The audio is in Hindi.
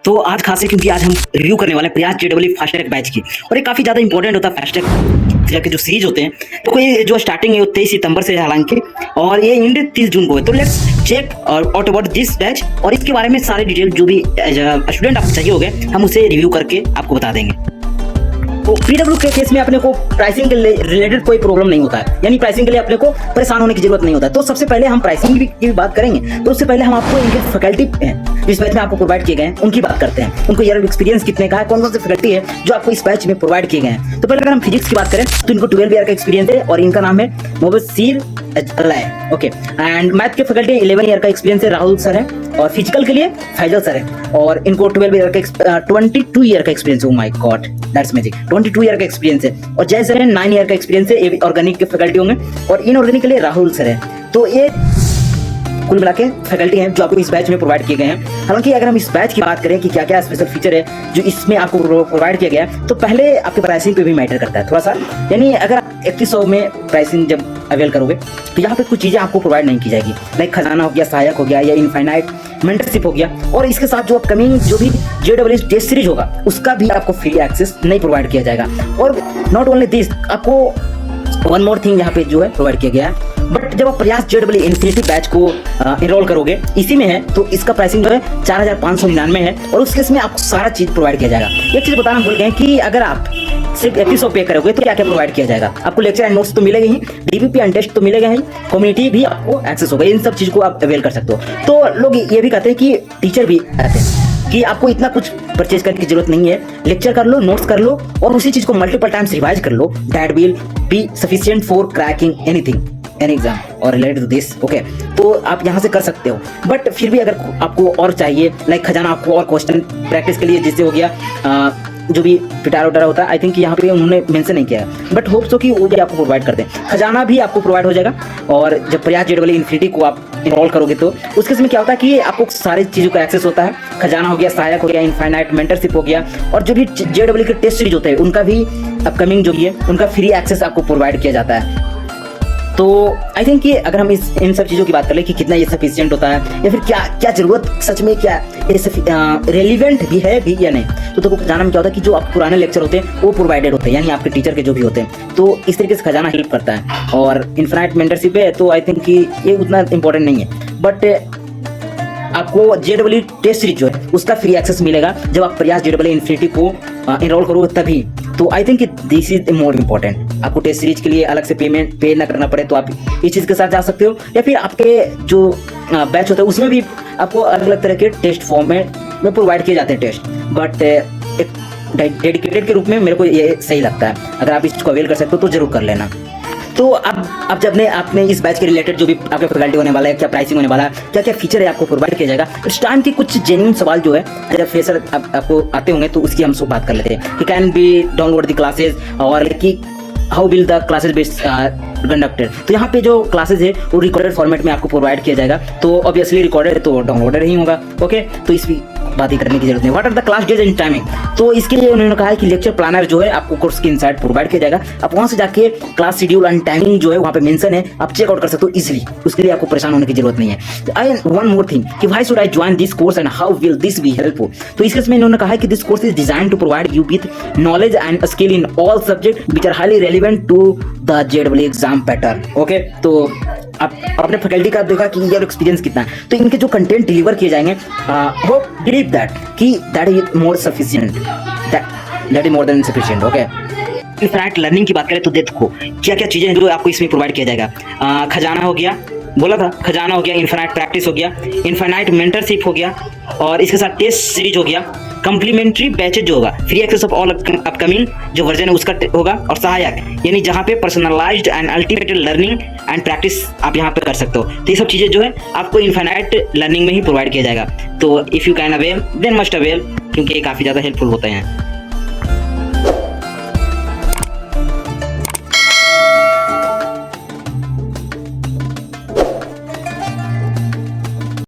तो आज खास है क्योंकि आज हम रिव्यू करने वाले हैं प्रयास जेडब्ल्यू फास्ट ट्रैक बैच की। और ये काफ़ी ज़्यादा इंपॉर्टेंट होता है फास्ट ट्रैक के जो सीरीज होते हैं। तो कोई जो स्टार्टिंग है वो 23 सितंबर से है हालांकि, और ये एंड 30 जून को है। तो let's check out about this batch, और इसके बारे में सारे डिटेल जो भी स्टूडेंट आपको चाहिए होंगे हम उसे रिव्यू करके आपको बता देंगे। तो पीडब्ल्यू के केस में अपने को प्राइसिंग के रिलेटेड कोई प्रॉब्लम नहीं होता है, यानी प्राइसिंग के लिए अपने को परेशान होने की जरूरत नहीं होता है। तो सबसे पहले हम प्राइसिंग की भी बात करेंगे। तो उससे पहले हम आपको इनके फैकल्टी इस बैच में आपको प्रोवाइड किए गए हैं उनकी बात करते हैं। उनको ईयर एक्सपीरियंस कितने का है, कौन कौन से फैकल्टी है जो आपको इस बैच में प्रोवाइड किए गए हैं। तो पहले अगर हम फिजिक्स की बात करें तो इनको 12 ईयर का एक्सपीरियंस है और इनका नाम है मुबस्सिर अलाय। ओके, एंड मैथ के फैकल्टी 11 ईयर का एक्सपीरियंस है, राहुल सर है। और फिजिकल के लिए फैजल सर है और इनको 22 ईयर का एक्सपीरियंस है। Oh my God, that's magic, 22 year का एक्सपीरियंस है। और जय सर है, 9 ईयर का एक्सपीरियंस है। ये ऑर्गेनिक के फैकल्टी होंगे और इनऑर्गेनिक के लिए राहुल सर है। तो ये कुल मिला के फैकल्टी हैं जो आपको इस बैच में प्रोवाइड किए गए हैं। हालांकि अगर हम इस बैच की बात करें कि क्या क्या स्पेशल फीचर है जो इसमें आपको प्रोवाइड किया गया है, तो पहले आपके प्राइसिंग पे भी मैटर करता है थोड़ा सा। यानी अगर आप 3100 में प्राइसिंग जब अवेल करोगे तो यहाँ पे कुछ चीज़ें आपको प्रोवाइड नहीं की जाएगी, लाइक खजाना हो गया, सहायक हो गया, या इनफाइनाइट मेंटरशिप हो गया। और इसके साथ जो अपकमिंग जो भी जेडब्ल्यू टेस्ट सीरीज होगा उसका भी आपको फ्री एक्सेस नहीं प्रोवाइड किया जाएगा। और नॉट ओनली दिस, आपको वन मोर थिंग यहाँ पे जो है प्रोवाइड किया गया है। बट जब आप प्रयास जेडब्ल्यू इन्फिनिटी बैच को इनरोल करोगे इसी में है, तो इसका प्राइसिंग जो है 4599 है और उस केस में आपको सारा चीज प्रोवाइड किया जाएगा। एक चीज बताना भूल गए कि अगर आप सिर्फ 3100 पे करोगे तो क्या क्या प्रोवाइड किया जाएगा। आपको लेक्चर एंड नोट्स तो मिलेगा ही, डीबीपी एंड टेस्ट तो मिलेगा ही, कम्युनिटी भी आपको एक्सेस होगा। इन सब चीज को आप अवेल कर सकते हो। तो लोग ये भी कहते हैं कि टीचर भी कहते हैं कि आपको इतना कुछ परचेज करने की जरूरत नहीं है, लेक्चर कर लो, नोट्स कर लो और उसी चीज को मल्टीपल टाइम्स रिवाइज कर लो। That will be sufficient for cracking anything, any exam और रिलेटेड टू दिस। ओके, तो आप यहाँ से कर सकते हो। बट फिर भी अगर आपको और चाहिए, लाइक खजाना आपको और क्वेश्चन प्रैक्टिस के लिए, जिससे हो गया जो भी पिटारा उटारा होता है, आई थिंक यहाँ पे उन्होंने मेंशन नहीं किया है, बट होप सो कि वो भी आपको प्रोवाइड कर दें। खजाना भी आपको प्रोवाइड हो जाएगा। और जब प्रयास जेडब्ल्यू इन्फिनिटी को आप इनरोल करोगे तो उसके इसमें क्या होता है कि आपको सारी चीज़ों का एक्सेस होता है। खजाना हो गया, सहायक हो गया, इनफाइनाइट मेंटरशिप हो गया, और जो भी जेडब्ल्यू के टेस्ट सीरीज होते हैं उनका भी अपकमिंग जो भी है उनका फ्री एक्सेस आपको प्रोवाइड किया जाता है। तो आई थिंक कि अगर हम इन सब चीज़ों की बात करें कि कितना ये सफिशिएंट होता है या फिर क्या क्या जरूरत सच में क्या रेलिवेंट भी है भी या नहीं, तो देखो खजाना में क्या होता है कि जो आप पुराने लेक्चर होते हैं वो प्रोवाइडेड होते हैं, यानी आपके टीचर के जो भी होते हैं। तो इस तरीके से खजाना हेल्प करता है। और इनफाइनाइट मेंटरशिप है तो आई थिंक कि ये उतना इंपॉर्टेंट नहीं है। बट आपको जेडब्ल्यू टेस्ट सीरीज जो है उसका फ्री एक्सेस मिलेगा जब आप प्रयास जेडब्ल्यू इन्फिनिटी को इनरोल करोगे तभी। तो I think this is more important. आपको टेस्ट सीरीज के लिए अलग से पे ना करना पड़े, तो आप इस चीज़ के साथ जा सकते हो। या फिर आपके जो बैच होता है उसमें भी आपको अलग अलग तरह के टेस्ट फॉर्मेट में प्रोवाइड किए जाते हैं टेस्ट। बट एक डेडिकेटेड के रूप में मेरे को ये सही लगता है। अगर आप इसको अवेल कर सकते हो तो जरूर कर लेना। तो अब जब आपने इस बैच के रिलेटेड जो भी आपके फैकल्टी होने वाला है, क्या प्राइसिंग होने वाला है, क्या क्या फीचर है आपको प्रोवाइड किया जाएगा, इस टाइम के कुछ जेन्युइन सवाल जो है जब फ्रेशर आपको आते होंगे तो उसकी हम सब बात कर लेते हैं कि can be download the classes और कि how will the classes be conducted. तो यहाँ पे जो क्लासेज है वो रिकॉर्डेड फॉर्मेट में आपको प्रोवाइड किया जाएगा। तो ऑब्वियसली रिकॉर्डेड है तो डाउनलोडेड ही होगा। ओके, तो इस बात ही करने की जरूरत नहीं। What are the class days and timing, तो इसके लिए उन्होंने कहा है कि लेक्चर प्लानर जो है आपको कोर्स के इनसाइड प्रोवाइड किया जाएगा। आप वहां से जाके क्लास शेड्यूल एंड टाइमिंग जो है वहां पे मेंशन है, आप चेकआउट कर सकते हो इजीली। उसके लिए आपको परेशान होने की जरूरत नहीं है। आई वन मोर थिंग कि why should I join this course and how will this be helpful. तो इस केस में इन्होंने कहा है कि this course is design to provide you with knowledge and skill in all subject which are highly relevant to the JW exam pattern. Okay, तो आप अपने फैकल्टी का देखा कि यार एक्सपीरियंस कितना है, तो इनके जो कंटेंट डिलीवर किए जाएंगे होप बिलीव दैट कि that is more sufficient, that is more than sufficient. Okay, infinite learning की बात करें तो देखो क्या क्या चीज़ें जो आपको इसमें प्रोवाइड किया जाएगा। खजाना हो गया, बोला था खजाना हो गया, इनफाइनाइट प्रैक्टिस हो गया, इनफाइनाइट मेंटरशिप हो गया, और इसके साथ टेस्ट सीरीज हो गया, कम्प्लीमेंट्री बैचेज जो होगा, free access of all upcoming जो वर्जन है उसका होगा, और सहायक यानी जहाँ पे personalised and automated learning and practice आप यहाँ पे कर सकते हो। तो ये सब चीज़ें जो है आपको इनफाइनाइट लर्निंग में ही प्रोवाइड किया जाएगा। तो if you can avail then must avail, क्योंकि ये काफ़ी ज़्यादा हेल्पफुल होते हैं।